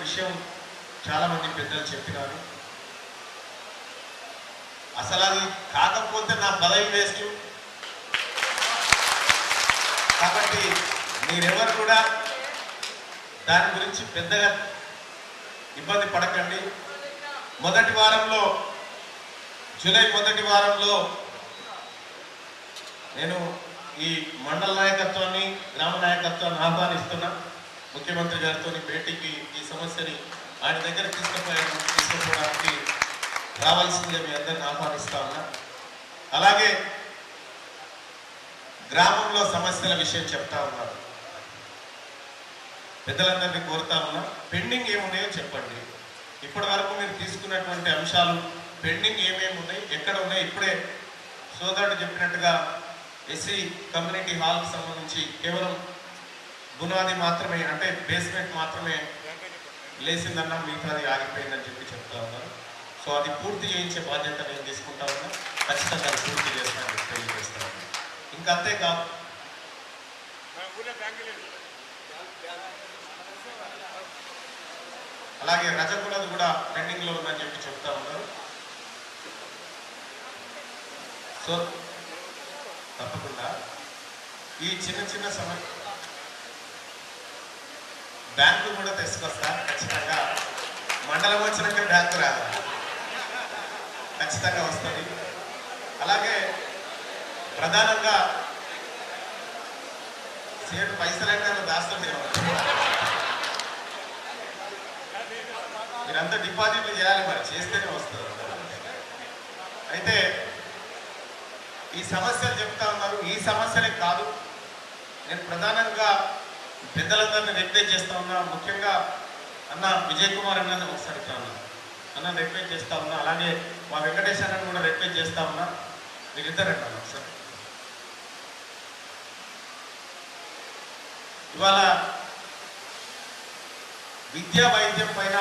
విషయం చాలామంది పెద్దలు చెప్పినారు. అసలు అది కాకపోతే నా పదవి వేస్ట్. కాబట్టి మీరెవరు కూడా దాని గురించి పెద్దగా ఇబ్బంది పడకండి. మొదటి వారంలో, జూలై మొదటి వారంలో నేను ఈ మండల నాయకత్వాన్ని, గ్రామ నాయకత్వాన్ని ఆహ్వానిస్తున్నా. ముఖ్యమంత్రి గారితో భేటీకి ఈ సమస్యని ఆయన దగ్గర తీసుకుపోవడానికి రావాల్సిందిగా మీ అందరిని ఆహ్వానిస్తా ఉన్నా. అలాగే గ్రామంలో సమస్యల విషయం చెప్తా ఉన్నారు. పెద్దలందరినీ కోరుతా ఉన్నా, పెండింగ్ ఏమున్నాయో చెప్పండి. ఇప్పటి వరకు మీరు తీసుకున్నటువంటి అంశాలు పెండింగ్ ఏమేమి ఉన్నాయి, ఎక్కడ ఉన్నాయి? ఇప్పుడే సోదరుడు చెప్పినట్టుగా ఎస్సీ కమ్యూనిటీ హాల్కి సంబంధించి కేవలం బునాది మాత్రమే, అంటే బేస్మెంట్ మాత్రమే లేచిందన్నా మిగతాది ఆగిపోయిందని చెప్తా ఉన్నారు. సో అది పూర్తి చేయించే బాధ్యత నేను తీసుకుంటా ఉన్నా. ఖచ్చితంగా అది పూర్తి చేస్తానని తెలియజేస్తా ఉన్నా. ఇంకా అంతేకాదు, అలాగే రజకులది కూడా పెండింగ్లో ఉందని చెప్తా ఉన్నారు. సో తప్పకుండా ఈ చిన్న చిన్న బ్యాంకు కూడా తీసుకొస్తా. ఖచ్చితంగా మండలం వచ్చినాక బ్యాంకు రాదు, ఖచ్చితంగా వస్తుంది. అలాగే ప్రధానంగా సేటు పైసలైనా దాస్తుంది. మీరంతా డిపాజిట్లు చేయాలి, మరి చేస్తేనే వస్తుంది. అయితే ఈ సమస్యలు చెప్తా ఉన్నారు. ఈ సమస్యలే కాదు, నేను ప్రధానంగా పెద్దలందరినీ రిక్వెస్ట్ చేస్తా ఉన్నా. ముఖ్యంగా అన్న విజయ్ కుమార్ అన్నది ఒకసారి అన్న రిక్వెస్ట్ చేస్తా ఉన్నా. అలాగే మా వెంకటేష్ అన్నని కూడా రిక్వెస్ట్ చేస్తా ఉన్నా. మీరిద్దరండి అన్న ఒకసారి. ఇవాళ విద్యా వైద్యం పైన